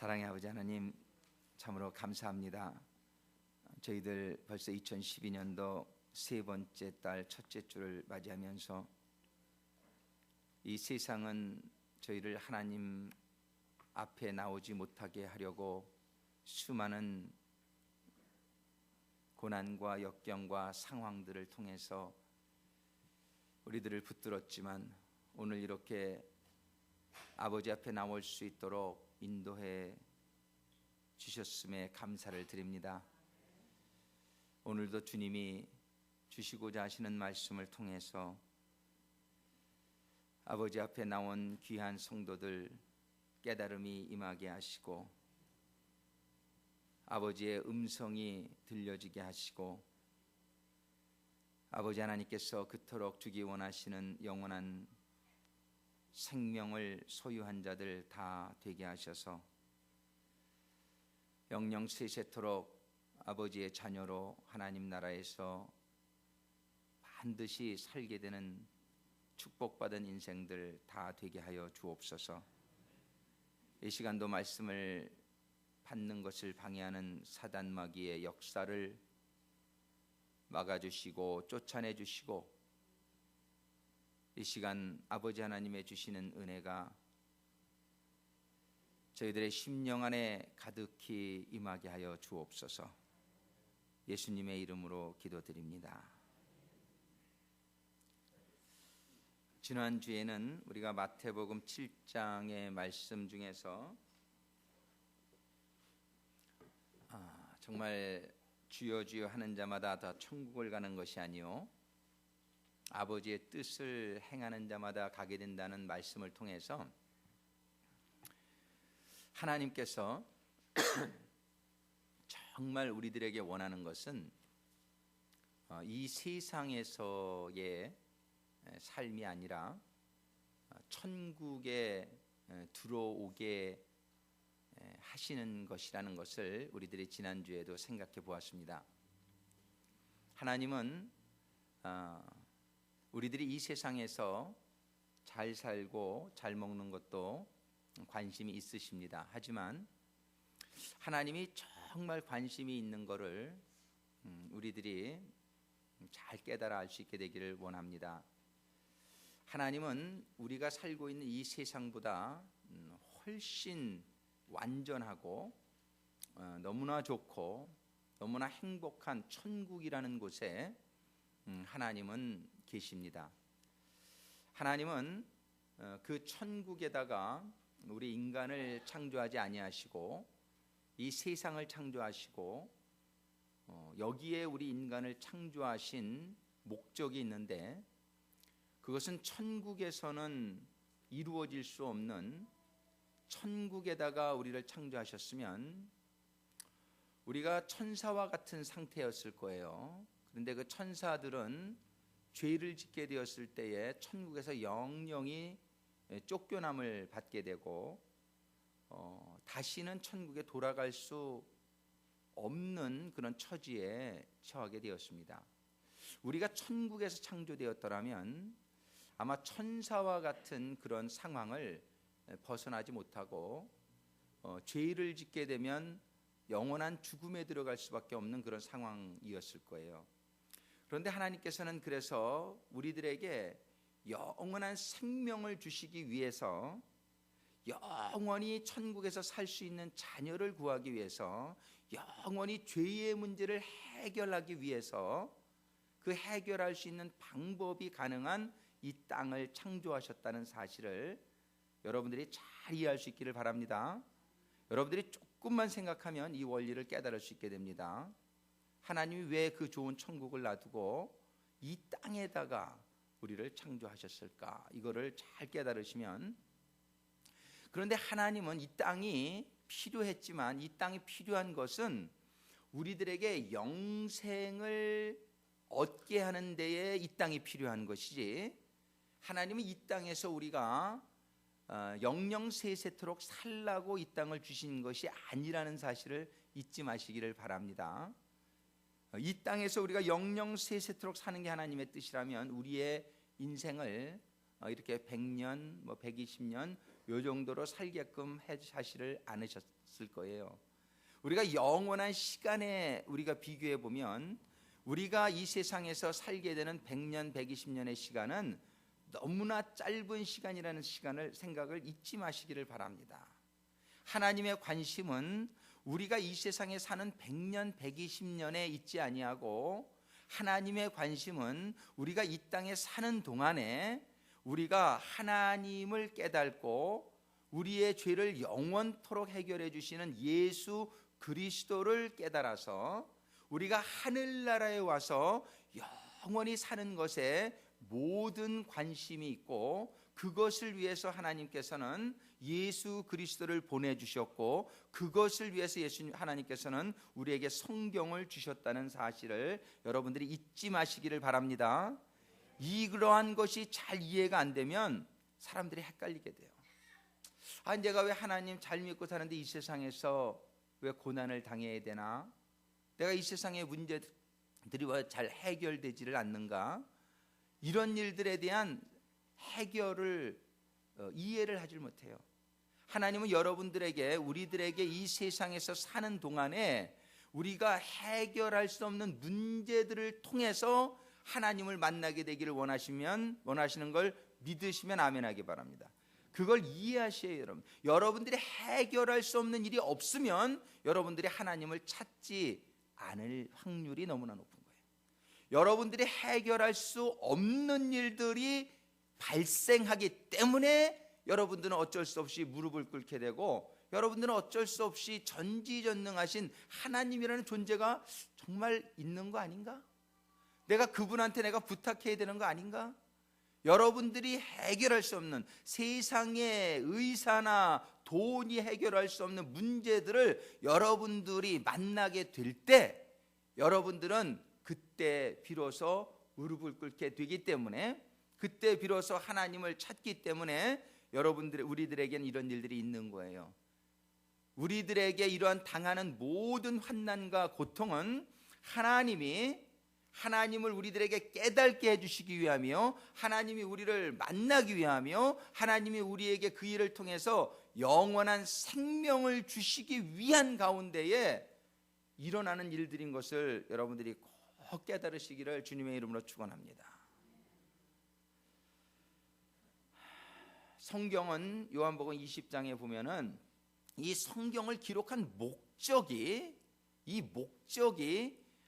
사랑의 아버지 하나님, 참으로 감사합니다. 저희들 벌써 2012년도 세 번째 달 첫째 주를 맞이하면서 이 세상은 저희를 하나님 앞에 나오지 못하게 하려고 수많은 고난과 역경과 상황들을 통해서 우리들을 붙들었지만, 오늘 이렇게 아버지 앞에 나올 수 있도록 인도해 주셨음에 감사를 드립니다. 오늘도 주님이 주시고자 하시는 말씀을 통해서 아버지 앞에 나온 귀한 성도들 깨달음이 임하게 하시고, 아버지의 음성이 들려지게 하시고, 아버지 하나님께서 그토록 주기 원하시는 영원한 생명을 소유한 자들 다 되게 하셔서 영영 세세토록 아버지의 자녀로 하나님 나라에서 반드시 살게 되는 축복받은 인생들 다 되게 하여 주옵소서. 이 시간도 말씀을 받는 것을 방해하는 사단 마귀의 역사를 막아주시고 쫓아내주시고, 이 시간 아버지 하나님의 주시는 은혜가 저희들의 심령 안에 가득히 임하게 하여 주옵소서. 예수님의 이름으로 기도드립니다. 지난주에는 우리가 마태복음 7장의 말씀 중에서 정말 주여 주여 하는 자마다 다 천국을 가는 것이 아니요 아버지의 뜻을 행하는 자마다 가게 된다는 말씀을 통해서 하나님께서 정말 우리들에게 원하는 것은 이 세상에서의 삶이 아니라 천국에 들어오게 하시는 것이라는 것을 우리들이 지난주에도 생각해 보았습니다. 하나님은 우리들이 이 세상에서 잘 살고 잘 먹는 것도 관심이 있으십니다. 하지만 하나님이 정말 관심이 있는 것을 우리들이 잘 깨달아 알 수 있게 되기를 원합니다. 하나님은 우리가 살고 있는 이 세상보다 훨씬 완전하고 너무나 좋고 너무나 행복한 천국이라는 곳에 하나님은 계십니다. 하나님은 그 천국에다가 우리 인간을 창조하지 아니하시고 이 세상을 창조하시고 여기에 우리 인간을 창조하신 목적이 있는데, 그것은 천국에서는 이루어질 수 없는, 천국에다가 우리를 창조하셨으면 우리가 천사와 같은 상태였을 거예요. 그런데 그 천사들은 죄를 짓게 되었을 때에 천국에서 영영이 쫓겨남을 받게 되고 다시는 천국에 돌아갈 수 없는 그런 처지에 처하게 되었습니다. 우리가 천국에서 창조되었더라면 아마 천사와 같은 그런 상황을 벗어나지 못하고 죄를 짓게 되면 영원한 죽음에 들어갈 수밖에 없는 그런 상황이었을 거예요. 그런데 하나님께서는 그래서 우리들에게 영원한 생명을 주시기 위해서, 영원히 천국에서 살 수 있는 자녀를 구하기 위해서, 영원히 죄의 문제를 해결하기 위해서 그 해결할 수 있는 방법이 가능한 이 땅을 창조하셨다는 사실을 여러분들이 잘 이해할 수 있기를 바랍니다. 여러분들이 조금만 생각하면 이 원리를 깨달을 수 있게 됩니다. 하나님이 왜 그 좋은 천국을 놔두고 이 땅에다가 우리를 창조하셨을까? 이거를 잘 깨달으시면, 그런데 하나님은 이 땅이 필요했지만 이 땅이 필요한 것은 우리들에게 영생을 얻게 하는 데에 이 땅이 필요한 것이지, 하나님은 이 땅에서 우리가 영영세세토록 살라고 이 땅을 주신 것이 아니라는 사실을 잊지 마시기를 바랍니다. 이 땅에서 우리가 영영세세토록 사는 게 하나님의 뜻이라면 우리의 인생을 이렇게 100년, 120년 요 정도로 살게끔 하시를 거예요. 우리가 영원한 시간에 우리가 비교해 보면 우리가 이 세상에서 살게 되는 100년, 120년의 시간은 너무나 짧은 시간이라는 생각을 잊지 마시기를 바랍니다. 하나님의 관심은 우리가 이 세상에 사는 100년, 120년에 있지 아니하고 하나님의 관심은 우리가 이 땅에 사는 동안에 우리가 하나님을 깨닫고 우리의 죄를 영원토록 해결해 주시는 예수 그리스도를 깨달아서 우리가 하늘나라에 와서 영원히 사는 것에 모든 관심이 있고 그것을 위해서 하나님께서는 예수 그리스도를 보내주셨고 그것을 위해서 하나님께서는 우리에게 성경을 주셨다는 사실을 여러분들이 잊지 마시기를 바랍니다. 이러한 것이 잘 이해가 안 되면 사람들이 헷갈리게 돼요. 내가 왜 하나님 잘 믿고 사는데 이 세상에서 왜 고난을 당해야 되나? 내가 이 세상의 문제들이 왜 잘 해결되지를 않는가? 이런 일들에 대한 해결을 이해를 하지 못해요. 하나님은 여러분들에게 우리들에게 이 세상에서 사는 동안에 우리가 해결할 수 없는 문제들을 통해서 하나님을 만나게 되기를 원하시는 걸 믿으시면 아멘하기 바랍니다. 그걸 이해하셔야 여러분. 여러분들이 해결할 수 없는 일이 없으면 여러분들이 하나님을 찾지 않을 확률이 너무나 높은 거예요. 여러분들이 해결할 수 없는 일들이 발생하기 때문에 여러분들은 어쩔 수 없이 무릎을 꿇게 되고 여러분들은 어쩔 수 없이 전지전능하신 하나님이라는 존재가 정말 있는 거 아닌가? 내가 그분한테 내가 부탁해야 되는 거 아닌가? 여러분들이 해결할 수 없는 세상의 의사나 돈이 해결할 수 없는 문제들을 여러분들이 만나게 될 때 여러분들은 그때 비로소 무릎을 꿇게 되기 때문에 그때 비로소 하나님을 찾기 때문에 우리들에게는 이런 일들이 있는 거예요. 우리들에게 이러한 당하는 모든 환난과 고통은 하나님을 우리들에게 깨닫게 해주시기 위하며 하나님이 우리를 만나기 위하며 하나님이 우리에게 그 일을 통해서 영원한 생명을 주시기 위한 가운데에 일어나는 일들인 것을 여러분들이 꼭 깨달으시기를 주님의 이름으로 축원합니다. 성경은 요한복음 20장에 보면은 이 성경을 기록한 목적이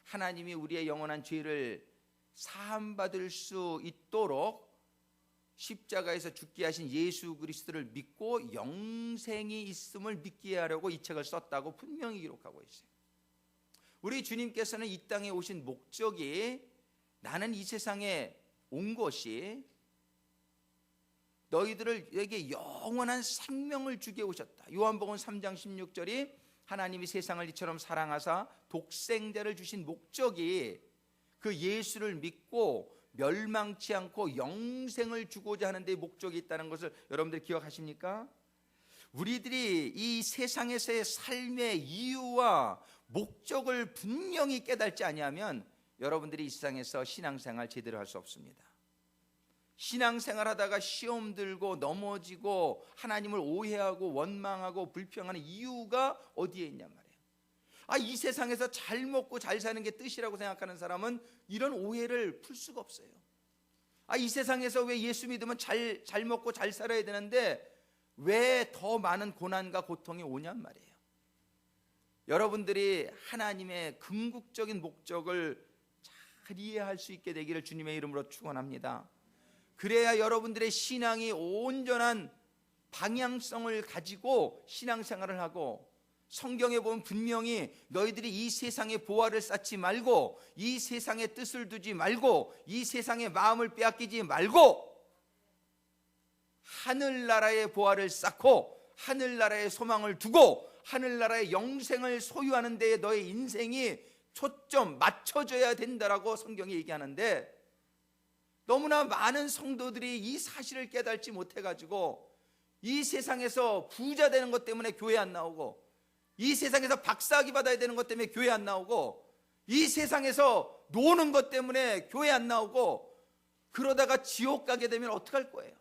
하나님이 우리의 영원한 죄를 사함받을 수 있도록 십자가에서 죽게 하신 예수 그리스도를 믿고 영생이 있음을 믿게 하려고 이 책을 썼다고 분명히 기록하고 있어요. 우리 주님께서는 이 땅에 오신 목적이 나는 이 세상에 온 것이 너희들에게 영원한 생명을 주게 오셨다. 요한복음 3장 16절이 하나님이 세상을 이처럼 사랑하사 독생자를 주신 목적이 그 예수를 믿고 멸망치 않고 영생을 주고자 하는 데 목적이 있다는 것을 여러분들 기억하십니까? 우리들이 이 세상에서의 삶의 이유와 목적을 분명히 깨닫지 아니하면 여러분들이 이 세상에서 신앙생활 제대로 할 수 없습니다. 신앙생활 하다가 시험 들고 넘어지고 하나님을 오해하고 원망하고 불평하는 이유가 어디에 있냔 말이에요. 이 세상에서 잘 먹고 잘 사는 게 뜻이라고 생각하는 사람은 이런 오해를 풀 수가 없어요. 이 세상에서 왜 예수 믿으면 잘 먹고 잘 살아야 되는데 왜 더 많은 고난과 고통이 오냔 말이에요. 여러분들이 하나님의 궁극적인 목적을 잘 이해할 수 있게 되기를 주님의 이름으로 축원합니다. 그래야 여러분들의 신앙이 온전한 방향성을 가지고 신앙생활을 하고 성경에 보면 분명히 너희들이 이 세상의 보화를 쌓지 말고 이 세상의 뜻을 두지 말고 이 세상의 마음을 빼앗기지 말고 하늘나라의 보화를 쌓고 하늘나라의 소망을 두고 하늘나라의 영생을 소유하는 데에 너의 인생이 초점 맞춰져야 된다라고 성경이 얘기하는데 너무나 많은 성도들이 이 사실을 깨닫지 못해가지고 이 세상에서 부자 되는 것 때문에 교회 안 나오고 이 세상에서 박사학위 받아야 되는 것 때문에 교회 안 나오고 이 세상에서 노는 것 때문에 교회 안 나오고 그러다가 지옥 가게 되면 어떡할 거예요?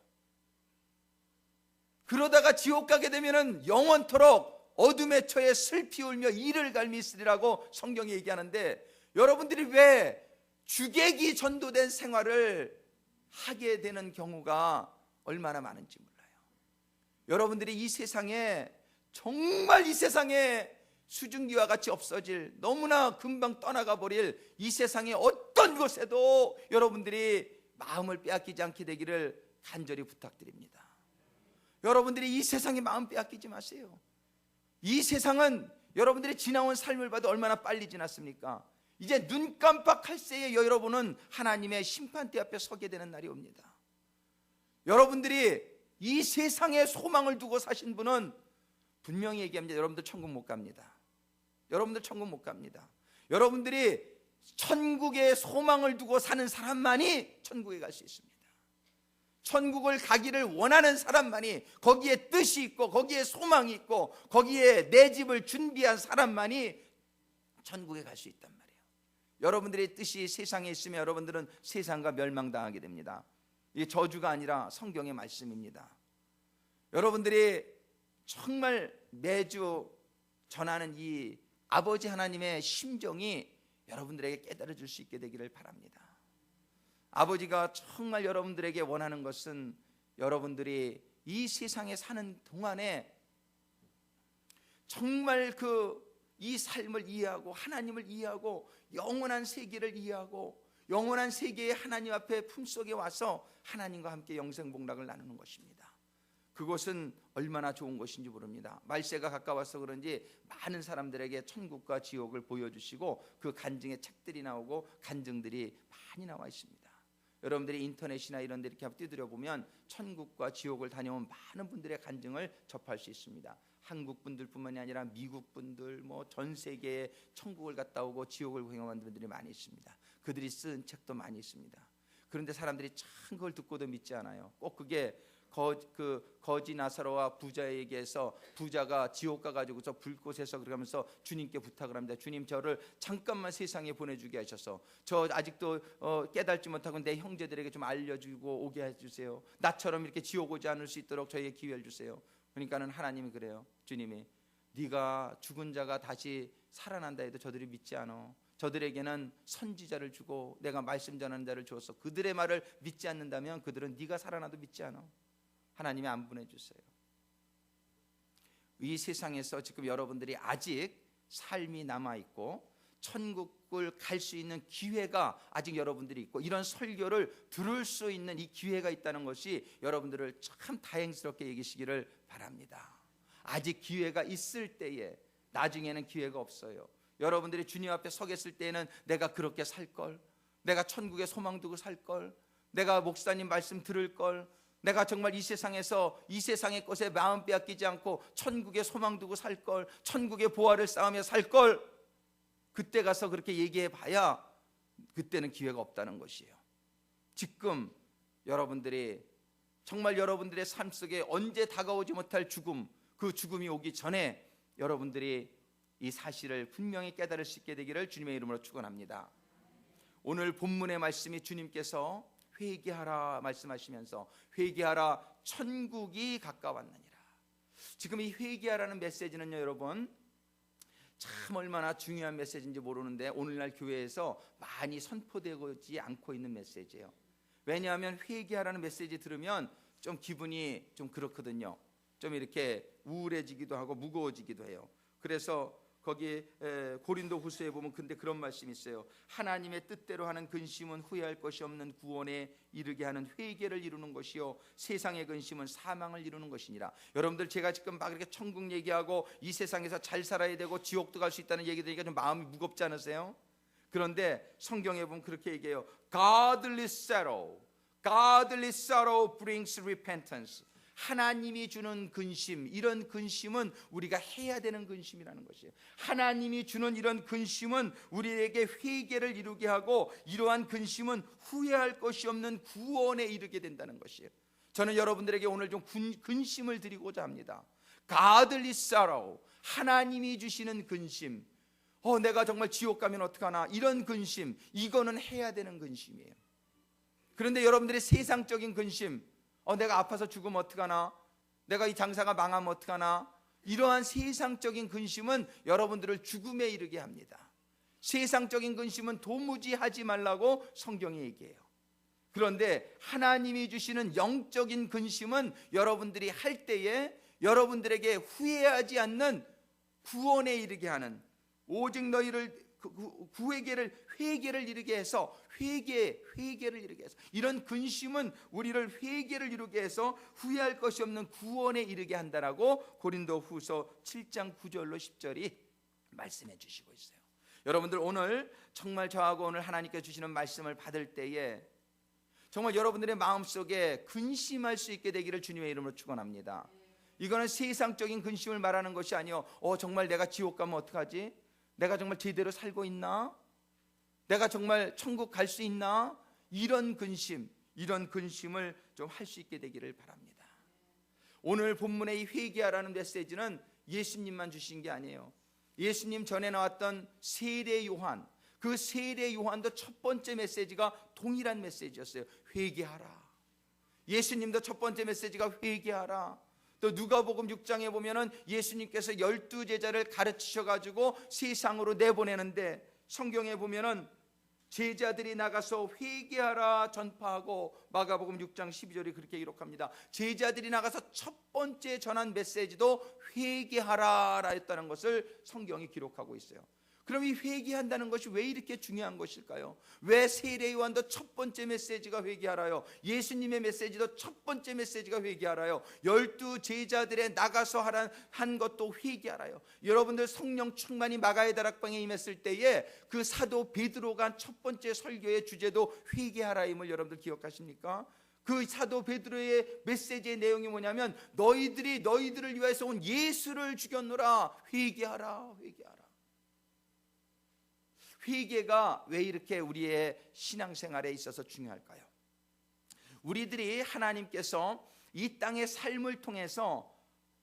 그러다가 지옥 가게 되면 영원토록 어둠의 처에 슬피 울며 이를 갈미 있으리라고 성경이 얘기하는데, 여러분들이 왜 주객이 전도된 생활을 하게 되는 경우가 얼마나 많은지 몰라요. 여러분들이 이 세상에, 정말 이 세상에 수증기와 같이 없어질, 너무나 금방 떠나가 버릴 이 세상의 어떤 곳에도 여러분들이 마음을 빼앗기지 않게 되기를 간절히 부탁드립니다. 여러분들이 이 세상에 마음 빼앗기지 마세요. 이 세상은 여러분들이 지나온 삶을 봐도 얼마나 빨리 지났습니까? 이제 눈 깜빡할 새에 여러분은 하나님의 심판대 앞에 서게 되는 날이 옵니다. 여러분들이 이 세상에 소망을 두고 사신 분은 분명히 얘기합니다. 여러분들 천국 못 갑니다. 여러분들 천국 못 갑니다. 여러분들이 천국에 소망을 두고 사는 사람만이 천국에 갈 수 있습니다. 천국을 가기를 원하는 사람만이, 거기에 뜻이 있고 거기에 소망이 있고 거기에 내 집을 준비한 사람만이 천국에 갈 수 있단 말이에요. 여러분들의 뜻이 세상에 있으면 여러분들은 세상과 멸망당하게 됩니다. 이게 저주가 아니라 성경의 말씀입니다. 여러분들이 정말 매주 전하는 이 아버지 하나님의 심정이 여러분들에게 깨달아 줄 수 있게 되기를 바랍니다. 아버지가 정말 여러분들에게 원하는 것은 여러분들이 이 세상에 사는 동안에 정말 이 삶을 이해하고 하나님을 이해하고 영원한 세계를 이해하고 영원한 세계의 하나님 앞에 품속에 와서 하나님과 함께 영생복락을 나누는 것입니다. 그것은 얼마나 좋은 것인지 모릅니다. 말세가 가까워서 그런지 많은 사람들에게 천국과 지옥을 보여주시고 그 간증의 책들이 나오고 간증들이 많이 나와 있습니다. 여러분들이 인터넷이나 이런 데 이렇게 뛰들여 보면 천국과 지옥을 다녀온 많은 분들의 간증을 접할 수 있습니다. 한국 분들뿐만이 아니라 미국 분들, 전 세계에 천국을 갔다 오고 지옥을 경험한 분들이 많이 있습니다. 그들이 쓴 책도 많이 있습니다. 그런데 사람들이 참 그걸 듣고도 믿지 않아요. 꼭 그게 거지 나사로와 부자에게서 부자가 지옥 가가지고서 불꽃에서 그러면서 주님께 부탁을 합니다. 주님, 저를 잠깐만 세상에 보내주게 하셔서 저 아직도 깨닫지 못하고 내 형제들에게 좀 알려주고 오게 해주세요. 나처럼 이렇게 지옥 오지 않을 수 있도록 저에게 기회를 주세요. 그러니까는 하나님이 그래요. 주님이, 네가 죽은 자가 다시 살아난다 해도 저들이 믿지 않아. 저들에게는 선지자를 주고 내가 말씀 전하는 자를 주어서 그들의 말을 믿지 않는다면 그들은 네가 살아나도 믿지 않아. 하나님이 안 보내주세요. 이 세상에서 지금 여러분들이 아직 삶이 남아있고 천국을 갈 수 있는 기회가 아직 여러분들이 있고 이런 설교를 들을 수 있는 이 기회가 있다는 것이 여러분들을 참 다행스럽게 여기시기를 바랍니다. 아직 기회가 있을 때에, 나중에는 기회가 없어요. 여러분들이 주님 앞에 서겠을 때에는 내가 그렇게 살걸, 내가 천국에 소망 두고 살걸, 내가 목사님 말씀 들을걸, 내가 정말 이 세상에서 이 세상의 것에 마음 빼앗기지 않고 천국에 소망 두고 살걸, 천국의 보화를 쌓으며 살걸, 그때 가서 그렇게 얘기해 봐야 그때는 기회가 없다는 것이에요. 지금 여러분들이 정말 여러분들의 삶 속에 언제 다가오지 못할 죽음, 그 죽음이 오기 전에 여러분들이 이 사실을 분명히 깨달을 수 있게 되기를 주님의 이름으로 축원합니다. 오늘 본문의 말씀이 주님께서 회개하라 말씀하시면서 회개하라, 천국이 가까웠느니라. 지금 이 회개하라는 메시지는요, 여러분 참 얼마나 중요한 메시지인지 모르는데 오늘날 교회에서 많이 선포되지 않고 있는 메시지예요. 왜냐하면 회개하라는 메시지 들으면 좀 기분이 좀 그렇거든요. 좀 이렇게 우울해지기도 하고 무거워지기도 해요. 그래서 거기 고린도 후서에 보면 근데 그런 말씀이 있어요. 하나님의 뜻대로 하는 근심은 후회할 것이 없는 구원에 이르게 하는 회개를 이루는 것이요 세상의 근심은 사망을 이루는 것이니라. 여러분들, 제가 지금 막 이렇게 천국 얘기하고 이 세상에서 잘 살아야 되고 지옥도 갈 수 있다는 얘기 들으니까 좀 마음이 무겁지 않으세요? 그런데 성경에 보면 그렇게 얘기해요. Godly sorrow brings repentance. 하나님이 주는 근심, 이런 근심은 우리가 해야 되는 근심이라는 것이에요. 하나님이 주는 이런 근심은 우리에게 회개를 이루게 하고 이러한 근심은 후회할 것이 없는 구원에 이르게 된다는 것이에요. 저는 여러분들에게 오늘 좀 근심을 드리고자 합니다. Godly sorrow, 하나님이 주시는 근심, 내가 정말 지옥 가면 어떡하나, 이런 근심, 이거는 해야 되는 근심이에요. 그런데 여러분들의 세상적인 근심, 내가 아파서 죽으면 어떡하나, 내가 이 장사가 망하면 어떡하나, 이러한 세상적인 근심은 여러분들을 죽음에 이르게 합니다. 세상적인 근심은 도무지 하지 말라고 성경이 얘기해요. 그런데 하나님이 주시는 영적인 근심은 여러분들이 할 때에 여러분들에게 후회하지 않는 구원에 이르게 하는, 오직 너희를 회개를 이르게 해서 회개를 이르게 해서, 이런 근심은 우리를 회개를 이루게 해서 후회할 것이 없는 구원에 이르게 한다라고 고린도후서 7장 9절로 10절이 말씀해 주시고 있어요. 여러분들 오늘 정말 저하고 오늘 하나님께 주시는 말씀을 받을 때에 정말 여러분들의 마음속에 근심할 수 있게 되기를 주님의 이름으로 축원합니다. 이거는 세상적인 근심을 말하는 것이 아니요, 정말 내가 지옥 가면 어떡하지? 내가 정말 제대로 살고 있나? 내가 정말 천국 갈 수 있나? 이런 근심을 좀 할 수 있게 되기를 바랍니다. 오늘 본문의 이 회개하라는 메시지는 예수님만 주신 게 아니에요. 예수님 전에 나왔던 세례 요한, 그 세례 요한도 첫 번째 메시지가 동일한 메시지였어요. 회개하라. 예수님도 첫 번째 메시지가 회개하라. 또 누가복음 6장에 보면은 예수님께서 12제자를 가르치셔가지고 세상으로 내보내는데, 성경에 보면은 제자들이 나가서 회개하라 전파하고, 마가복음 6장 12절이 그렇게 기록합니다. 제자들이 나가서 첫 번째 전한 메시지도 회개하라 했다는 것을 성경이 기록하고 있어요. 그럼 이 회개한다는 것이 왜 이렇게 중요한 것일까요? 왜 세례 요한도 첫 번째 메시지가 회개하라요? 예수님의 메시지도 첫 번째 메시지가 회개하라요? 12 제자들의 나가서 한 것도 회개하라요? 여러분들 성령 충만이 마가의 다락방에 임했을 때에 그 사도 베드로가 첫 번째 설교의 주제도 회개하라임을 여러분들 기억하십니까? 그 사도 베드로의 메시지의 내용이 뭐냐면, 너희들을 위하여서 온 예수를 죽였노라. 회개하라. 회개가 왜 이렇게 우리의 신앙생활에 있어서 중요할까요? 우리들이 하나님께서 이 땅의 삶을 통해서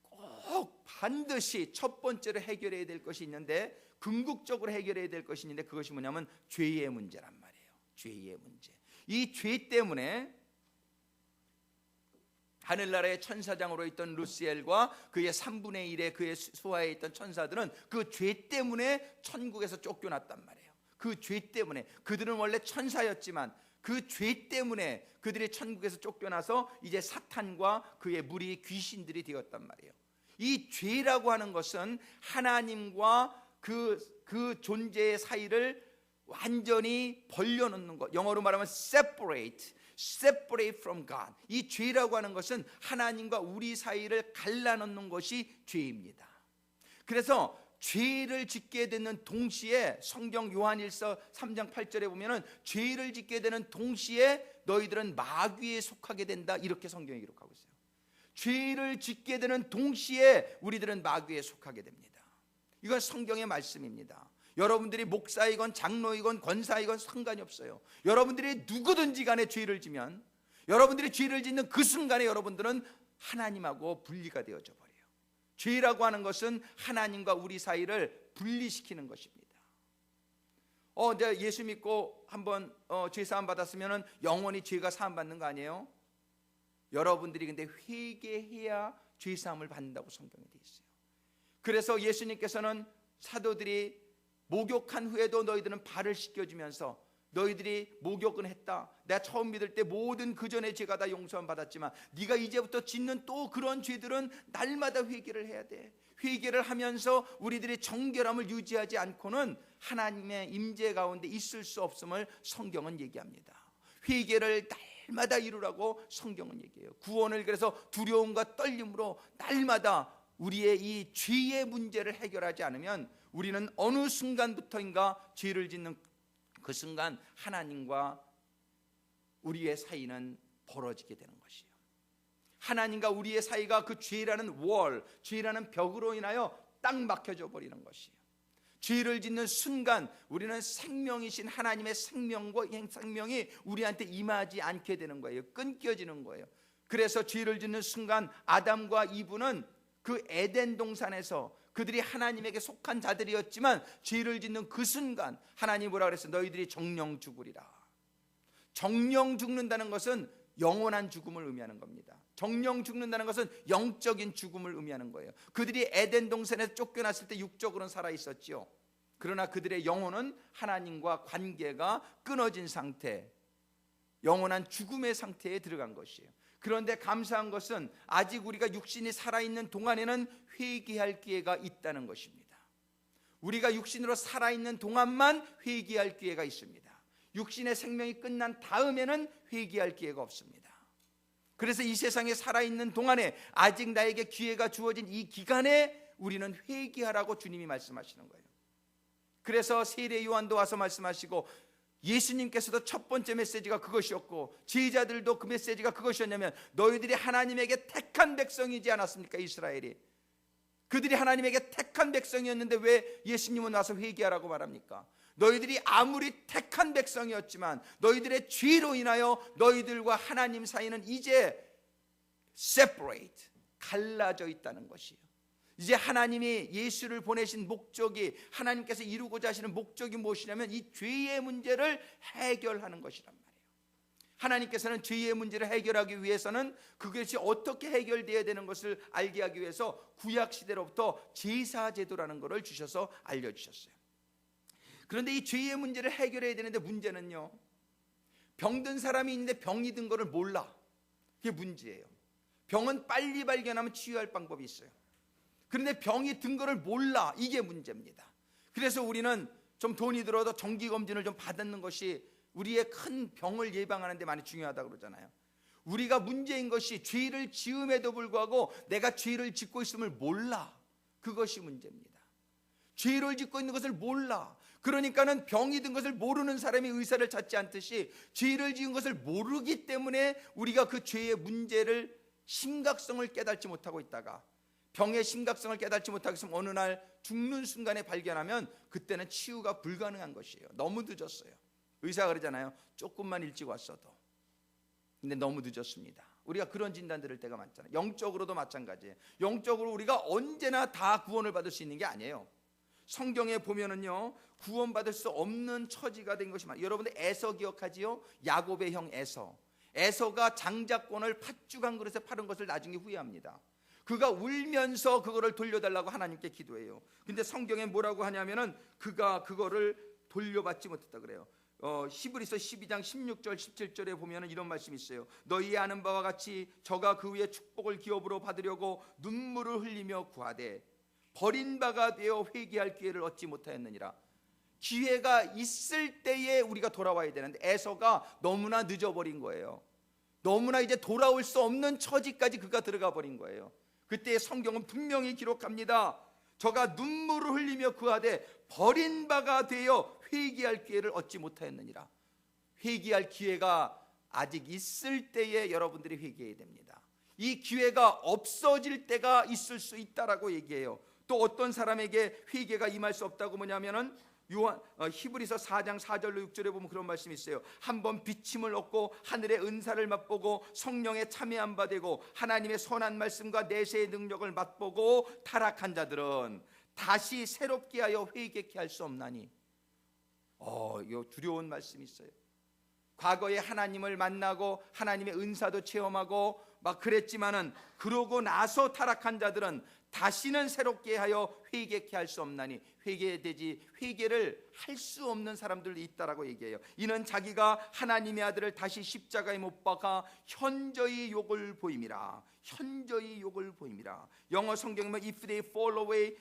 꼭 반드시 첫 번째로 해결해야 될 것이 있는데, 궁극적으로 해결해야 될 것이 있는데, 그것이 뭐냐면 죄의 문제란 말이에요. 죄의 문제. 이 죄 때문에 하늘나라의 천사장으로 있던 루시엘과 그의 3분의 1의 그의 수하에 있던 천사들은 그 죄 때문에 천국에서 쫓겨났단 말이에요. 그 죄 때문에, 그들은 원래 천사였지만 그 죄 때문에 그들이 천국에서 쫓겨나서 이제 사탄과 그의 무리 귀신들이 되었단 말이에요. 이 죄라고 하는 것은 하나님과 그 존재의 사이를 완전히 벌려놓는 것, 영어로 말하면 separate from God. 이 죄라고 하는 것은 하나님과 우리 사이를 갈라놓는 것이 죄입니다. 그래서 죄를 짓게 되는 동시에, 성경 요한일서 3장 8절에 보면은 죄를 짓게 되는 동시에 너희들은 마귀에 속하게 된다, 이렇게 성경이 기록하고 있어요. 죄를 짓게 되는 동시에 우리들은 마귀에 속하게 됩니다. 이건 성경의 말씀입니다. 여러분들이 목사이건 장로이건 권사이건 상관이 없어요. 여러분들이 누구든지 간에 죄를 지면, 여러분들이 죄를 짓는 그 순간에 여러분들은 하나님하고 분리가 되어져 버려요. 죄라고 하는 것은 하나님과 우리 사이를 분리시키는 것입니다. 내가 예수 믿고 한번 죄 사함 받았으면 영원히 죄가 사함 받는 거 아니에요? 여러분들이 근데 회개해야 죄 사함을 받는다고 성경에 되어 있어요. 그래서 예수님께서는 사도들이 목욕한 후에도 너희들은 발을 씻겨주면서, 너희들이 목욕은 했다, 내가 처음 믿을 때 모든 그 전의 죄가 다 용서함 받았지만 네가 이제부터 짓는 또 그런 죄들은 날마다 회개를 해야 돼. 회개를 하면서 우리들의 정결함을 유지하지 않고는 하나님의 임재 가운데 있을 수 없음을 성경은 얘기합니다. 회개를 날마다 이루라고 성경은 얘기해요. 구원을 그래서 두려움과 떨림으로 날마다 우리의 이 죄의 문제를 해결하지 않으면 우리는 어느 순간부터인가 죄를 짓는 그 순간 하나님과 우리의 사이는 벌어지게 되는 것이에요. 하나님과 우리의 사이가 그 죄라는 죄라는 벽으로 인하여 딱 막혀져 버리는 것이에요. 죄를 짓는 순간 우리는 생명이신 하나님의 생명이 우리한테 임하지 않게 되는 거예요. 끊겨지는 거예요. 그래서 죄를 짓는 순간 아담과 이브는 그 에덴 동산에서 그들이 하나님에게 속한 자들이었지만 죄를 짓는 그 순간 하나님이 뭐라 그랬어요? 너희들이 정령 죽으리라. 정령 죽는다는 것은 영원한 죽음을 의미하는 겁니다. 정령 죽는다는 것은 영적인 죽음을 의미하는 거예요. 그들이 에덴 동산에서 쫓겨났을 때 육적으로는 살아있었죠. 그러나 그들의 영혼은 하나님과 관계가 끊어진 상태, 영원한 죽음의 상태에 들어간 것이에요. 그런데 감사한 것은 아직 우리가 육신이 살아있는 동안에는 회개할 기회가 있다는 것입니다. 우리가 육신으로 살아있는 동안만 회개할 기회가 있습니다. 육신의 생명이 끝난 다음에는 회개할 기회가 없습니다. 그래서 이 세상에 살아있는 동안에 아직 나에게 기회가 주어진 이 기간에 우리는 회개하라고 주님이 말씀하시는 거예요. 그래서 세례 요한도 와서 말씀하시고 예수님께서도 첫 번째 메시지가 그것이었고 제자들도 그 메시지가 그것이었냐면 너희들이 하나님에게 택한 백성이지 않았습니까? 이스라엘이 그들이 하나님에게 택한 백성이었는데 왜 예수님은 와서 회개하라고 말합니까? 너희들이 아무리 택한 백성이었지만 너희들의 죄로 인하여 너희들과 하나님 사이는 이제 separate, 갈라져 있다는 것이에요. 이제 하나님이 예수를 보내신 목적이, 하나님께서 이루고자 하시는 목적이 무엇이냐면 이 죄의 문제를 해결하는 것이란 말이에요. 하나님께서는 죄의 문제를 해결하기 위해서는 그것이 어떻게 해결되어야 되는 것을 알게 하기 위해서 구약시대로부터 제사제도라는 것을 주셔서 알려주셨어요. 그런데 이 죄의 문제를 해결해야 되는데 문제는요, 병든 사람이 있는데 병이 든 거를 몰라. 그게 문제예요. 병은 빨리 발견하면 치유할 방법이 있어요. 그런데 병이 든 거를 몰라. 이게 문제입니다. 그래서 우리는 좀 돈이 들어도 정기검진을 좀 받는 것이 우리의 큰 병을 예방하는 데 많이 중요하다고 그러잖아요. 우리가 문제인 것이 죄를 지음에도 불구하고 내가 죄를 짓고 있음을 몰라. 그것이 문제입니다. 죄를 짓고 있는 것을 몰라. 그러니까는 병이 든 것을 모르는 사람이 의사를 찾지 않듯이 죄를 지은 것을 모르기 때문에 우리가 그 죄의 문제를, 심각성을 깨닫지 못하고 있다가 병의 심각성을 깨닫지 못하고 있으면 어느 날 죽는 순간에 발견하면 그때는 치유가 불가능한 것이에요. 너무 늦었어요. 의사가 그러잖아요. 조금만 일찍 왔어도. 근데 너무 늦었습니다. 우리가 그런 진단 들을 때가 많잖아요. 영적으로도 마찬가지예요. 영적으로 우리가 언제나 다 구원을 받을 수 있는 게 아니에요. 성경에 보면은요, 구원받을 수 없는 처지가 된 것이 많아요. 여러분들 에서 기억하지요? 야곱의 형 에서. 에서가 장자권을 팥죽 한 그릇에 팔은 것을 나중에 후회합니다. 그가 울면서 그거를 돌려달라고 하나님께 기도해요. 근데 성경에 뭐라고 하냐면은 그가 그거를 돌려받지 못했다 그래요. 히브리서 12장 16절 17절에 보면은 이런 말씀이 있어요. 너희 아는 바와 같이 저가 그 위에 축복을 기업으로 받으려고 눈물을 흘리며 구하되 버린 바가 되어 회개할 기회를 얻지 못하였느니라. 기회가 있을 때에 우리가 돌아와야 되는데 에서가 너무나 늦어버린 거예요. 너무나 이제 돌아올 수 없는 처지까지 그가 들어가 버린 거예요. 그때 성경은 분명히 기록합니다. 저가 눈물을 흘리며 구하되 버린 바가 되어 회개할 기회를 얻지 못하였느니라. 회개할 기회가 아직 있을 때에 여러분들이 회개해야 됩니다. 이 기회가 없어질 때가 있을 수 있다라고 얘기해요. 또 어떤 사람에게 회개가 임할 수 없다고 뭐냐면은 히브리서 4장 4절로 6절에 보면 그런 말씀이 있어요. 한번 비침을 얻고 하늘의 은사를 맛보고 성령에 참여한 바 되고 하나님의 선한 말씀과 내세의 능력을 맛보고 타락한 자들은 다시 새롭게 하여 회개케 할 수 없나니. 이거 두려운 말씀이 있어요. 과거에 하나님을 만나고 하나님의 은사도 체험하고 막 그랬지만은 그러고 나서 타락한 자들은 다시는 새롭게 하여 회개케 할 수 없나니. 회개를 할 수 없는 사람들도 있다라고 얘기해요. 이는 자기가 하나님의 아들을 다시 십자가에 못 박아 현저히 욕을 보임이라. 현저히 욕을 보임이라. 영어 성경이면 if they fall away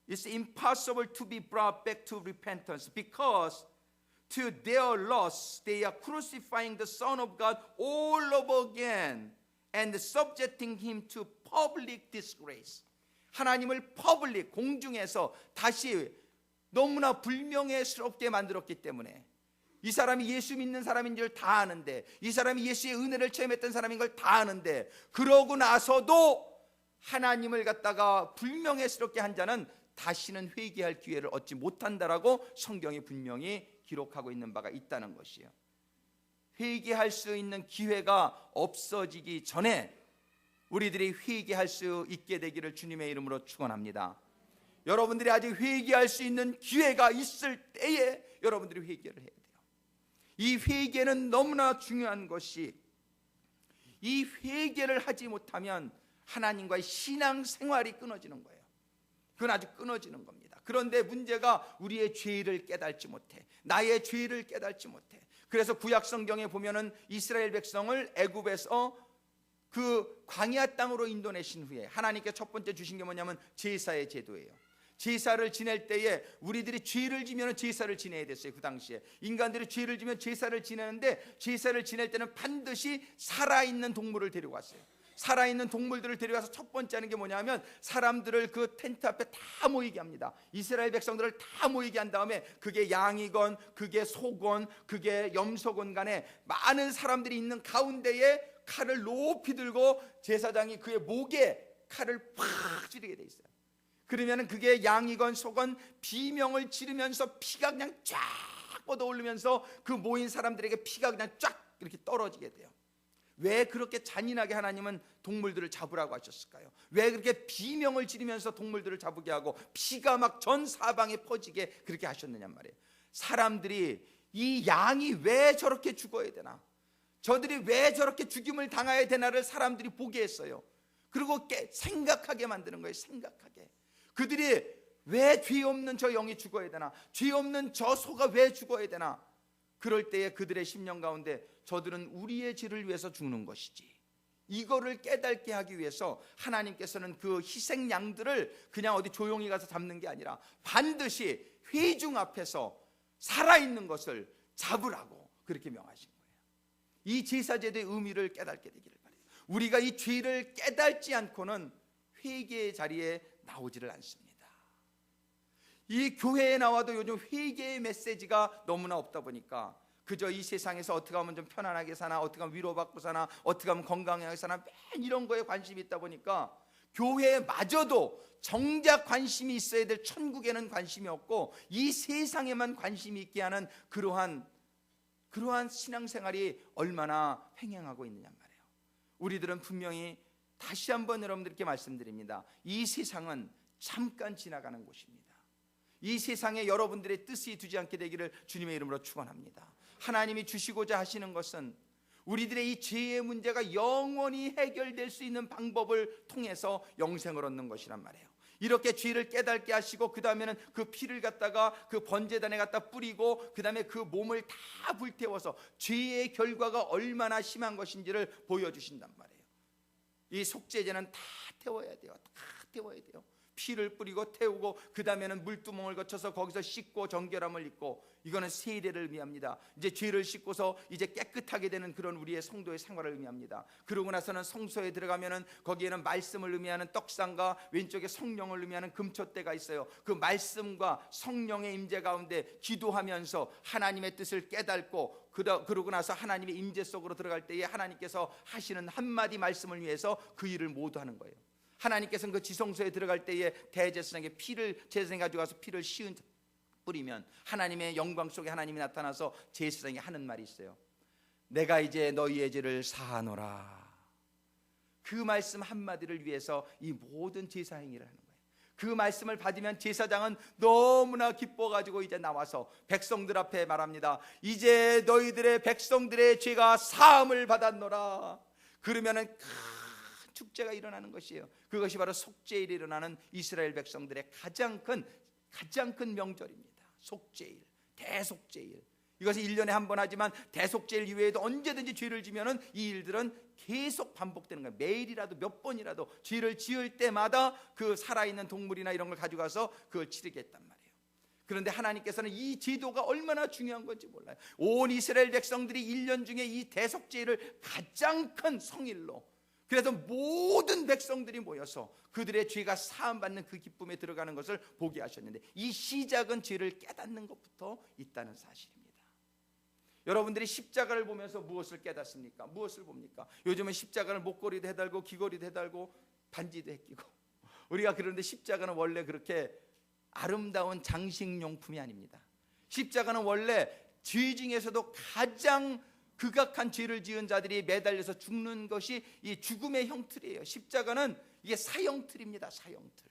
it's impossible to be brought back to repentance because to their loss they are crucifying the Son of God all over again and subjecting him to public disgrace. 하나님을 퍼블릭, 공중에서 다시 너무나 불명예스럽게 만들었기 때문에 이 사람이 예수 믿는 사람인 줄 다 아는데, 이 사람이 예수의 은혜를 체험했던 사람인 걸 다 아는데, 그러고 나서도 하나님을 갖다가 불명예스럽게 한 자는 다시는 회개할 기회를 얻지 못한다라고 성경이 분명히 기록하고 있는 바가 있다는 것이에요. 회개할 수 있는 기회가 없어지기 전에 우리들이 회개할 수 있게 되기를 주님의 이름으로 축원합니다. 여러분들이 아직 회개할 수 있는 기회가 있을 때에 여러분들이 회개를 해야 돼요. 이 회개는 너무나 중요한 것이 이 회개를 하지 못하면 하나님과의 신앙 생활이 끊어지는 거예요. 그건 아주 끊어지는 겁니다. 그런데 문제가 우리의 죄를 깨닫지 못해, 나의 죄를 깨닫지 못해. 그래서 구약 성경에 보면은 이스라엘 백성을 애굽에서 그 광야 땅으로 인도내신 후에 하나님께 첫 번째 주신 게 뭐냐면 제사의 제도예요. 제사를 지낼 때에 우리들이 죄를 지면 제사를 지내야 됐어요. 그 당시에 인간들이 죄를 지면 제사를 지내는데, 제사를 지낼 때는 반드시 살아있는 동물을 데리고 왔어요. 살아있는 동물들을 데려와서 첫 번째 하는 게 뭐냐면 사람들을 그 텐트 앞에 다 모이게 합니다. 이스라엘 백성들을 다 모이게 한 다음에 그게 양이건 그게 소건 그게 염소건 간에 많은 사람들이 있는 가운데에 칼을 높이 들고 제사장이 그의 목에 칼을 팍 찌르게 돼 있어요. 그러면 그게 양이건 소건 비명을 지르면서 피가 그냥 쫙 뻗어오르면서 그 모인 사람들에게 피가 그냥 쫙 이렇게 떨어지게 돼요. 왜 그렇게 잔인하게 하나님은 동물들을 잡으라고 하셨을까요? 왜 그렇게 비명을 지르면서 동물들을 잡게 하고 피가 막 전 사방에 퍼지게 그렇게 하셨느냐 말이에요. 사람들이 이 양이 왜 저렇게 죽어야 되나, 저들이 왜 저렇게 죽임을 당해야 되나를 사람들이 보게 했어요. 그리고 생각하게 만드는 거예요. 생각하게. 그들이 왜 죄 없는 저 영이 죽어야 되나, 죄 없는 저 소가 왜 죽어야 되나. 그럴 때에 그들의 심령 가운데 저들은 우리의 죄를 위해서 죽는 것이지, 이거를 깨닫게 하기 위해서 하나님께서는 그 희생 양들을 그냥 어디 조용히 가서 잡는 게 아니라 반드시 회중 앞에서 살아있는 것을 잡으라고 그렇게 명하신 거예요. 이 제사제도의 의미를 깨닫게 되기를 바라요. 우리가 이 죄를 깨닫지 않고는 회개의 자리에 나오지를 않습니다. 이 교회에 나와도 요즘 회개의 메시지가 너무나 없다 보니까 그저 이 세상에서 어떻게 하면 좀 편안하게 사나, 어떻게 하면 위로받고 사나, 어떻게 하면 건강하게 사나, 맨 이런 거에 관심이 있다 보니까 교회마저도 정작 관심이 있어야 될 천국에는 관심이 없고 이 세상에만 관심이 있게 하는 그러한 신앙생활이 얼마나 횡행하고 있느냐 말이에요. 우리들은 분명히 다시 한번 여러분들께 말씀드립니다. 이 세상은 잠깐 지나가는 곳입니다. 이 세상에 여러분들의 뜻이 두지 않게 되기를 주님의 이름으로 축원합니다. 하나님이 주시고자 하시는 것은 우리들의 이 죄의 문제가 영원히 해결될 수 있는 방법을 통해서 영생을 얻는 것이란 말이에요. 이렇게 죄를 깨닫게 하시고 그 다음에는 그 피를 갖다가 그 번제단에 갖다 뿌리고 그 다음에 그 몸을 다 불태워서 죄의 결과가 얼마나 심한 것인지를 보여주신단 말이에요. 이 속죄제는 다 태워야 돼요. 다 태워야 돼요. 피를 뿌리고 태우고 그 다음에는 물두멍을 거쳐서 거기서 씻고 정결함을 입고, 이거는 세례를 의미합니다. 이제 죄를 씻고서 이제 깨끗하게 되는 그런 우리의 성도의 생활을 의미합니다. 그러고 나서는 성소에 들어가면은 거기에는 말씀을 의미하는 떡상과 왼쪽에 성령을 의미하는 금촛대가 있어요. 그 말씀과 성령의 임재 가운데 기도하면서 하나님의 뜻을 깨닫고 그러고 나서 하나님의 임재 속으로 들어갈 때에 하나님께서 하시는 한마디 말씀을 위해서 그 일을 모두 하는 거예요. 하나님께서는 그 지성소에 들어갈 때에 대제사장에게 피를 제사장이 가지고 와서 피를 뿌리면 하나님의 영광 속에 하나님이 나타나서 제사장이 하는 말이 있어요. 내가 이제 너희의 죄를 사하노라. 그 말씀 한마디를 위해서 이 모든 제사 행위를 하는 거예요. 그 말씀을 받으면 제사장은 너무나 기뻐가지고 이제 나와서 백성들 앞에 말합니다. 이제 너희들의 백성들의 죄가 사함을 받았노라. 그러면은 축제가 일어나는 것이에요. 그것이 바로 속죄일이 일어나는 이스라엘 백성들의 가장 큰 명절입니다. 속죄일, 대속죄일. 이것은 1년에 한 번 하지만 대속죄일 이외에도 언제든지 죄를 지면은 이 일들은 계속 반복되는 거예요. 매일이라도 몇 번이라도 죄를 지을 때마다 그 살아있는 동물이나 이런 걸 가져가서 그걸 치르겠단 말이에요. 그런데 하나님께서는 이 제도가 얼마나 중요한 건지 몰라요. 온 이스라엘 백성들이 1년 중에 이 대속죄일을 가장 큰 성일로, 그래서 모든 백성들이 모여서 그들의 죄가 사함받는 그 기쁨에 들어가는 것을 보게 하셨는데, 이 시작은 죄를 깨닫는 것부터 있다는 사실입니다. 여러분들이 십자가를 보면서 무엇을 깨닫습니까? 무엇을 봅니까? 요즘은 십자가를 목걸이도 해달고 귀걸이도 해달고 반지도 해끼고, 우리가 그런데 십자가는 원래 그렇게 아름다운 장식용품이 아닙니다. 십자가는 원래 죄 중에서도 가장 극악한 죄를 지은 자들이 매달려서 죽는 것이 이 죽음의 형틀이에요. 십자가는 이게 사형틀입니다. 사형틀.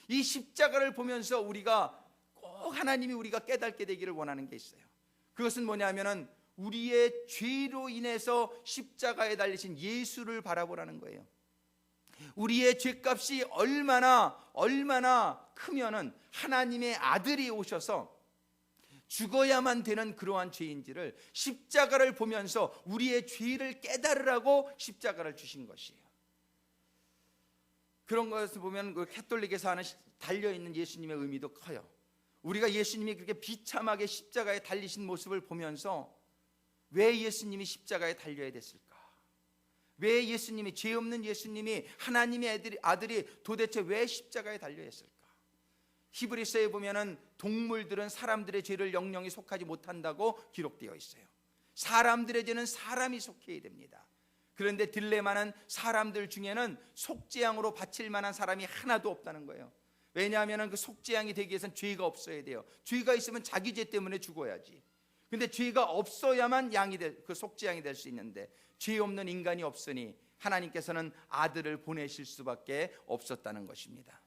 이 십자가를 보면서 우리가 꼭 하나님이 우리가 깨닫게 되기를 원하는 게 있어요. 그것은 뭐냐면은 우리의 죄로 인해서 십자가에 달리신 예수를 바라보라는 거예요. 우리의 죄값이 얼마나 크면은 하나님의 아들이 오셔서 죽어야만 되는 그러한 죄인지를 십자가를 보면서 우리의 죄를 깨달으라고 십자가를 주신 것이에요. 그런 것을 보면 그 가톨릭에서 하는 달려있는 예수님의 의미도 커요. 우리가 예수님이 그렇게 비참하게 십자가에 달리신 모습을 보면서 왜 예수님이 십자가에 달려야 됐을까? 왜 예수님이, 죄 없는 예수님이, 하나님의 아들이 도대체 왜 십자가에 달려야 했을까? 히브리서에 보면은 동물들은 사람들의 죄를 영영이 속하지 못한다고 기록되어 있어요. 사람들의 죄는 사람이 속해야 됩니다. 그런데 딜레마는 사람들 중에는 속죄양으로 바칠 만한 사람이 하나도 없다는 거예요. 왜냐하면 그 속죄양이 되기 위해서는 죄가 없어야 돼요. 죄가 있으면 자기 죄 때문에 죽어야지. 근데 죄가 없어야만 그 속죄양이 될 수 있는데 죄 없는 인간이 없으니 하나님께서는 아들을 보내실 수밖에 없었다는 것입니다.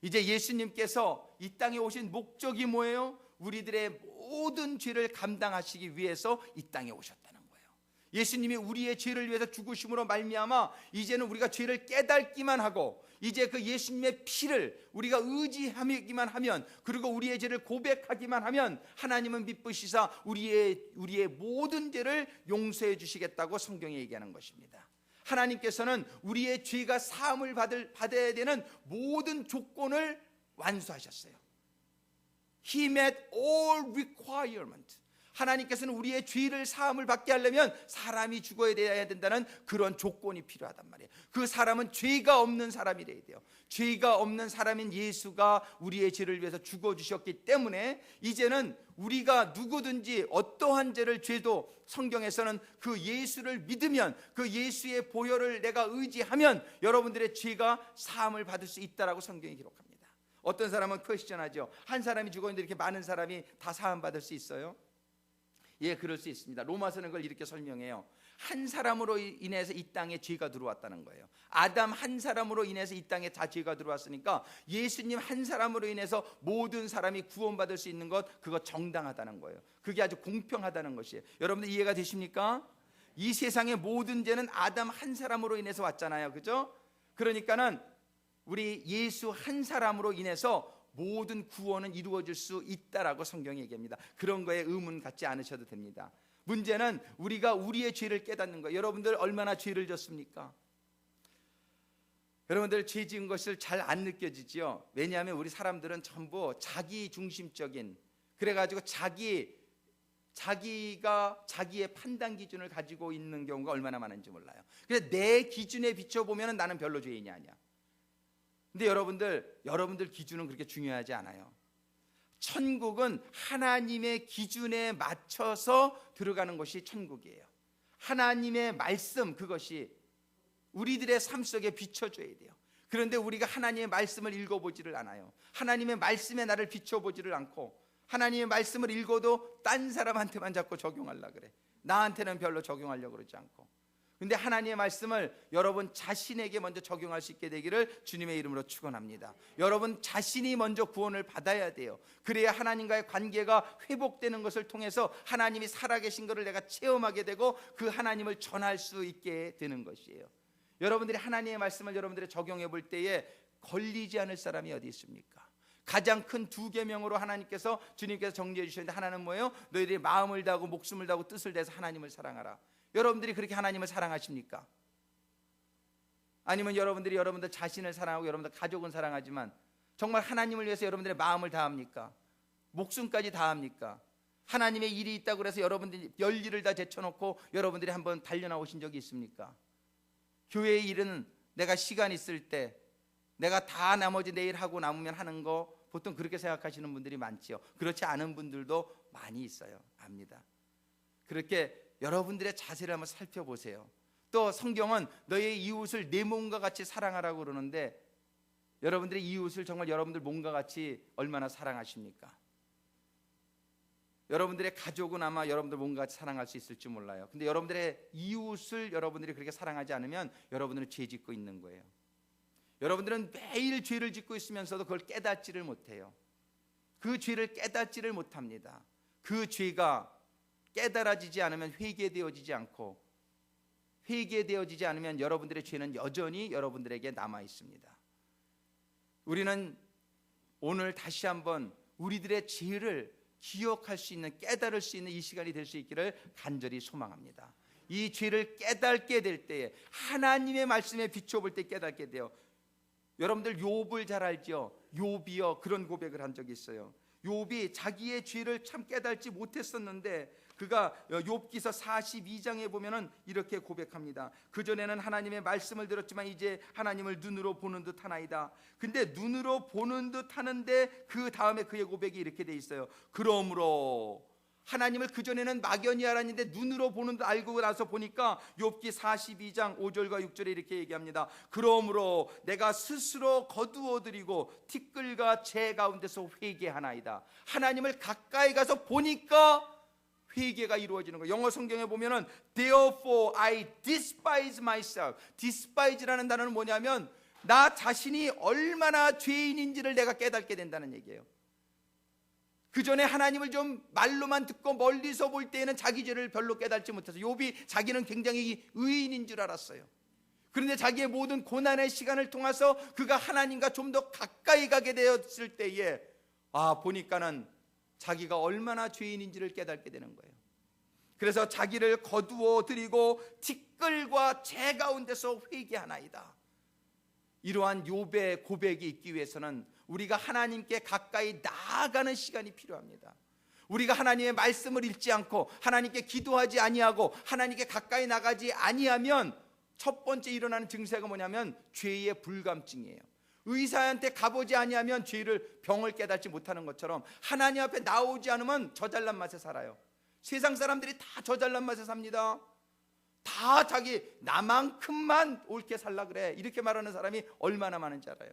이제 예수님께서 이 땅에 오신 목적이 뭐예요? 우리들의 모든 죄를 감당하시기 위해서 이 땅에 오셨다는 거예요. 예수님이 우리의 죄를 위해서 죽으심으로 말미암아 이제는 우리가 죄를 깨닫기만 하고 이제 그 예수님의 피를 우리가 의지하기만 하면, 그리고 우리의 죄를 고백하기만 하면 하나님은 미쁘시사 우리의 모든 죄를 용서해 주시겠다고 성경에 얘기하는 것입니다. 하나님께서는 우리의 죄가 사함을 받아야 되는 모든 조건을 완수하셨어요. He met all requirement. 하나님께서는 우리의 죄를 사함을 받게 하려면 사람이 죽어야 된다는 그런 조건이 필요하단 말이에요. 그 사람은 죄가 없는 사람이 돼야 돼요. 죄가 없는 사람인 예수가 우리의 죄를 위해서 죽어주셨기 때문에 이제는 우리가 누구든지 어떠한 죄도 성경에서는 그 예수를 믿으면, 그 예수의 보혈을 내가 의지하면 여러분들의 죄가 사함을 받을 수 있다라고 성경이 기록합니다. 어떤 사람은 퀘스천하죠. 한 사람이 죽었는데 이렇게 많은 사람이 다 사함 받을 수 있어요? 예, 그럴 수 있습니다. 로마서는 그걸 이렇게 설명해요. 한 사람으로 인해서 이 땅에 죄가 들어왔다는 거예요. 아담 한 사람으로 인해서 이 땅에 다 죄가 들어왔으니까 예수님 한 사람으로 인해서 모든 사람이 구원받을 수 있는 것, 그거 정당하다는 거예요. 그게 아주 공평하다는 것이에요. 여러분들 이해가 되십니까? 이 세상의 모든 죄는 아담 한 사람으로 인해서 왔잖아요. 그죠? 그러니까는 우리 예수 한 사람으로 인해서 모든 구원은 이루어질 수 있다라고 성경이 얘기합니다. 그런 거에 의문 갖지 않으셔도 됩니다. 문제는 우리가 우리의 죄를 깨닫는 거예요. 여러분들 얼마나 죄를 졌습니까? 여러분들 죄 지은 것을 잘 안 느껴지지요. 왜냐하면 우리 사람들은 전부 자기 중심적인, 그래가지고 자기가 자기의 판단 기준을 가지고 있는 경우가 얼마나 많은지 몰라요. 그래서 내 기준에 비춰보면 나는 별로 죄인이 아니야. 근데 여러분들 기준은 그렇게 중요하지 않아요. 천국은 하나님의 기준에 맞춰서 들어가는 것이 천국이에요. 하나님의 말씀, 그것이 우리들의 삶 속에 비춰줘야 돼요. 그런데 우리가 하나님의 말씀을 읽어보지를 않아요. 하나님의 말씀에 나를 비춰보지를 않고, 하나님의 말씀을 읽어도 딴 사람한테만 자꾸 적용하려고 그래. 나한테는 별로 적용하려고 그러지 않고. 근데 하나님의 말씀을 여러분 자신에게 먼저 적용할 수 있게 되기를 주님의 이름으로 축원합니다. 여러분 자신이 먼저 구원을 받아야 돼요. 그래야 하나님과의 관계가 회복되는 것을 통해서 하나님이 살아계신 것을 내가 체험하게 되고 그 하나님을 전할 수 있게 되는 것이에요. 여러분들이 하나님의 말씀을 여러분들이 적용해 볼 때에 걸리지 않을 사람이 어디 있습니까? 가장 큰 두 계명으로 하나님께서, 주님께서 정리해 주셨는데 하나는 뭐예요? 너희들이 마음을 다하고 목숨을 다하고 뜻을 다해서 하나님을 사랑하라. 여러분들이 그렇게 하나님을 사랑하십니까? 아니면 여러분들 자신을 사랑하고 여러분들 가족은 사랑하지만 정말 하나님을 위해서 여러분들의 마음을 다합니까? 목숨까지 다합니까? 하나님의 일이 있다고 그래서 여러분들이 별일을 다 제쳐놓고 여러분들이 한번 달려나오신 적이 있습니까? 교회의 일은 내가 시간 있을 때 내가 다 나머지 내일 하고 남으면 하는 거, 보통 그렇게 생각하시는 분들이 많지요. 그렇지 않은 분들도 많이 있어요. 압니다. 그렇게 여러분들의 자세를 한번 살펴보세요. 또 성경은 너의 이웃을 내 몸과 같이 사랑하라고 그러는데 여러분들의 이웃을 정말 여러분들 몸과 같이 얼마나 사랑하십니까? 여러분들의 가족은 아마 여러분들 몸과 같이 사랑할 수 있을지 몰라요. 근데 여러분들의 이웃을 여러분들이 그렇게 사랑하지 않으면 여러분들은 죄 짓고 있는 거예요. 여러분들은 매일 죄를 짓고 있으면서도 그걸 깨닫지를 못해요. 그 죄를 깨닫지를 못합니다. 그 죄가 깨달아지지 않으면 회개되어지지 않고, 회개되어지지 않으면 여러분들의 죄는 여전히 여러분들에게 남아 있습니다. 우리는 오늘 다시 한번 우리들의 죄를 기억할 수 있는, 깨달을 수 있는 이 시간이 될 수 있기를 간절히 소망합니다. 이 죄를 깨닫게 될 때에, 하나님의 말씀에 비춰볼 때 깨닫게 돼요. 여러분들 욥을 잘 알죠? 욥이요, 그런 고백을 한 적이 있어요. 욥이 자기의 죄를 참 깨닫지 못했었는데, 그가 욥기서 42장에 보면은 이렇게 고백합니다. 그전에는 하나님의 말씀을 들었지만 이제 하나님을 눈으로 보는 듯 하나이다. 근데 눈으로 보는 듯 하는데 그 다음에 그의 고백이 이렇게 돼 있어요. 그러므로, 하나님을 그전에는 막연히 알았는데 눈으로 보는 듯 알고 나서 보니까 욥기 42장 5절과 6절에 이렇게 얘기합니다. 그러므로 내가 스스로 거두어드리고 티끌과 재 가운데서 회개하나이다. 하나님을 가까이 가서 보니까 회개가 이루어지는 거예요. 영어 성경에 보면은 Therefore I despise myself. despise라는 단어는 뭐냐면 나 자신이 얼마나 죄인인지를 내가 깨닫게 된다는 얘기예요. 그 전에 하나님을 좀 말로만 듣고 멀리서 볼 때에는 자기 죄를 별로 깨닫지 못해서, 욥이 자기는 굉장히 의인인 줄 알았어요. 그런데 자기의 모든 고난의 시간을 통해서 그가 하나님과 좀 더 가까이 가게 되었을 때에 보니까는 자기가 얼마나 죄인인지를 깨닫게 되는 거예요. 그래서 자기를 거두어 드리고 티끌과 재 가운데서 회개하나이다. 이러한 욥의 고백이 있기 위해서는 우리가 하나님께 가까이 나아가는 시간이 필요합니다. 우리가 하나님의 말씀을 읽지 않고 하나님께 기도하지 아니하고 하나님께 가까이 나가지 아니하면 첫 번째 일어나는 증세가 뭐냐면 죄의 불감증이에요. 의사한테 가보지 아니하면 죄를, 병을 깨닫지 못하는 것처럼 하나님 앞에 나오지 않으면 저잘난 맛에 살아요. 세상 사람들이 다 저잘난 맛에 삽니다. 다 자기 나만큼만 옳게 살라 그래, 이렇게 말하는 사람이 얼마나 많은지 알아요.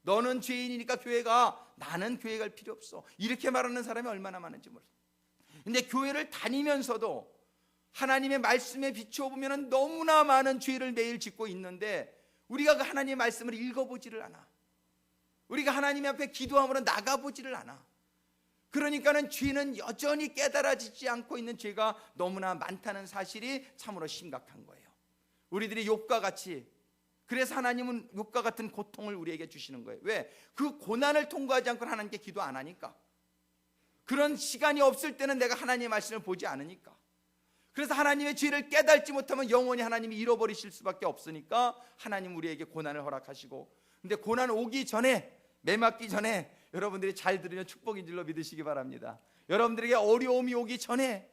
너는 죄인이니까 교회 가, 나는 교회 갈 필요 없어, 이렇게 말하는 사람이 얼마나 많은지 몰라요. 근데 교회를 다니면서도 하나님의 말씀에 비추어 보면 너무나 많은 죄를 매일 짓고 있는데 우리가 그 하나님의 말씀을 읽어보지를 않아. 우리가 하나님 앞에 기도함으로 나가보지를 않아. 그러니까는 죄는 여전히 깨달아지지 않고 있는 죄가 너무나 많다는 사실이 참으로 심각한 거예요. 우리들이 욥과 같이, 그래서 하나님은 욥과 같은 고통을 우리에게 주시는 거예요. 왜? 그 고난을 통과하지 않고 하나님께 기도 안 하니까. 그런 시간이 없을 때는 내가 하나님의 말씀을 보지 않으니까. 그래서 하나님의 죄를 깨닫지 못하면 영원히 하나님이 잃어버리실 수밖에 없으니까 하나님 우리에게 고난을 허락하시고, 근데 고난 오기 전에, 매 맞기 전에 여러분들이 잘 들으면 축복인 줄로 믿으시기 바랍니다. 여러분들에게 어려움이 오기 전에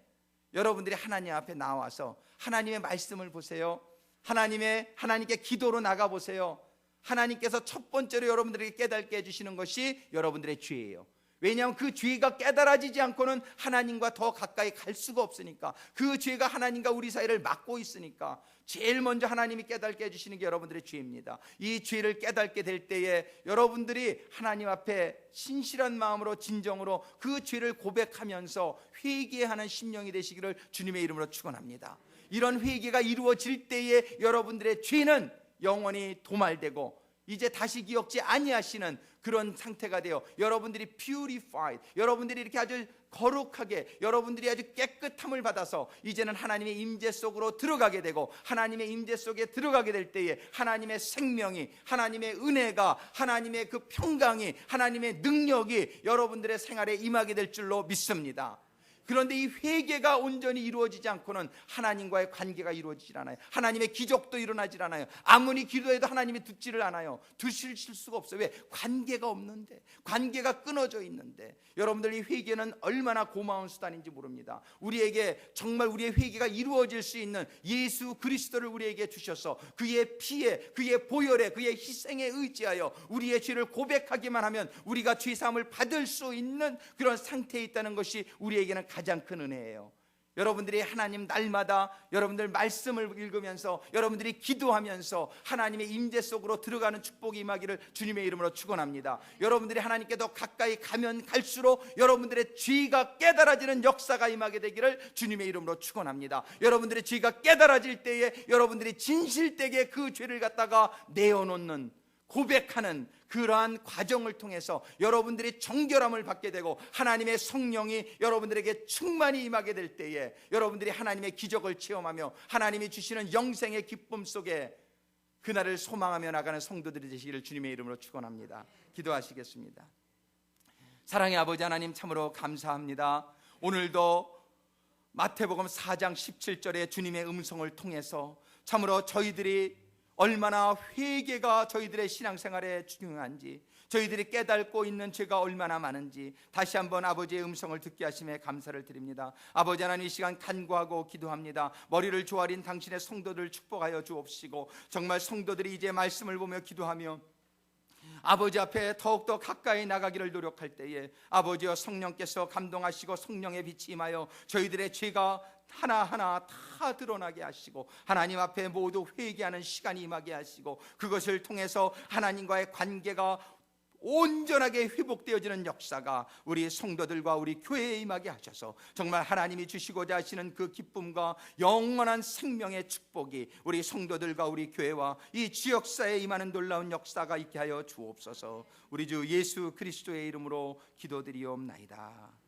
여러분들이 하나님 앞에 나와서 하나님의 말씀을 보세요. 하나님께 기도로 나가보세요. 하나님께서 첫 번째로 여러분들에게 깨닫게 해주시는 것이 여러분들의 죄예요. 왜냐하면 그 죄가 깨달아지지 않고는 하나님과 더 가까이 갈 수가 없으니까. 그 죄가 하나님과 우리 사이를 막고 있으니까 제일 먼저 하나님이 깨닫게 해주시는 게 여러분들의 죄입니다. 이 죄를 깨닫게 될 때에 여러분들이 하나님 앞에 신실한 마음으로, 진정으로 그 죄를 고백하면서 회개하는 심령이 되시기를 주님의 이름으로 축원합니다. 이런 회개가 이루어질 때에 여러분들의 죄는 영원히 도말되고 이제 다시 기억지 아니하시는 그런 상태가 되어 여러분들이 purified, 여러분들이 이렇게 아주 거룩하게, 여러분들이 아주 깨끗함을 받아서 이제는 하나님의 임재 속으로 들어가게 되고, 하나님의 임재 속에 들어가게 될 때에 하나님의 생명이, 하나님의 은혜가, 하나님의 그 평강이, 하나님의 능력이 여러분들의 생활에 임하게 될 줄로 믿습니다. 그런데 이 회개가 온전히 이루어지지 않고는 하나님과의 관계가 이루어지질 않아요. 하나님의 기적도 일어나질 않아요. 아무리 기도해도 하나님이 듣지를 않아요. 드실 수가 없어요. 왜? 관계가 없는데, 관계가 끊어져 있는데. 여러분들 이 회개는 얼마나 고마운 수단인지 모릅니다. 우리에게 정말 우리의 회개가 이루어질 수 있는 예수 그리스도를 우리에게 주셔서 그의 피에, 그의 보혈에, 그의 희생에 의지하여 우리의 죄를 고백하기만 하면 우리가 죄사함을 받을 수 있는 그런 상태에 있다는 것이 우리에게는 가장 큰 은혜예요. 여러분들이 하나님 날마다 여러분들 말씀을 읽으면서, 여러분들이 기도하면서 하나님의 임재 속으로 들어가는 축복이 임하기를 주님의 이름으로 축원합니다. 여러분들이 하나님께 더 가까이 가면 갈수록 여러분들의 죄가 깨달아지는 역사가 임하게 되기를 주님의 이름으로 축원합니다. 여러분들의 죄가 깨달아질 때에 여러분들이 진실되게 그 죄를 갖다가 내어놓는, 고백하는 그러한 과정을 통해서 여러분들이 정결함을 받게 되고 하나님의 성령이 여러분들에게 충만히 임하게 될 때에 여러분들이 하나님의 기적을 체험하며 하나님이 주시는 영생의 기쁨 속에 그날을 소망하며 나가는 성도들이 되시기를 주님의 이름으로 축원합니다. 기도하시겠습니다. 사랑의 아버지 하나님, 참으로 감사합니다. 오늘도 마태복음 4장 17절에 주님의 음성을 통해서 참으로 저희들이 얼마나 회개가 저희들의 신앙생활에 중요한지, 저희들이 깨닫고 있는 죄가 얼마나 많은지 다시 한번 아버지의 음성을 듣게 하심에 감사를 드립니다. 아버지 하나님, 이 시간 간구하고 기도합니다. 머리를 조아린 당신의 성도들 축복하여 주옵시고, 정말 성도들이 이제 말씀을 보며 기도하며 아버지 앞에 더욱더 가까이 나가기를 노력할 때에 아버지여 성령께서 감동하시고 성령의 빛이 임하여 저희들의 죄가 하나하나 다 드러나게 하시고 하나님 앞에 모두 회개하는 시간이 임하게 하시고 그것을 통해서 하나님과의 관계가 온전하게 회복되어지는 역사가 우리 성도들과 우리 교회에 임하게 하셔서 정말 하나님이 주시고자 하시는 그 기쁨과 영원한 생명의 축복이 우리 성도들과 우리 교회와 이 지역사에 임하는 놀라운 역사가 있게 하여 주옵소서. 우리 주 예수 그리스도의 이름으로 기도드리옵나이다.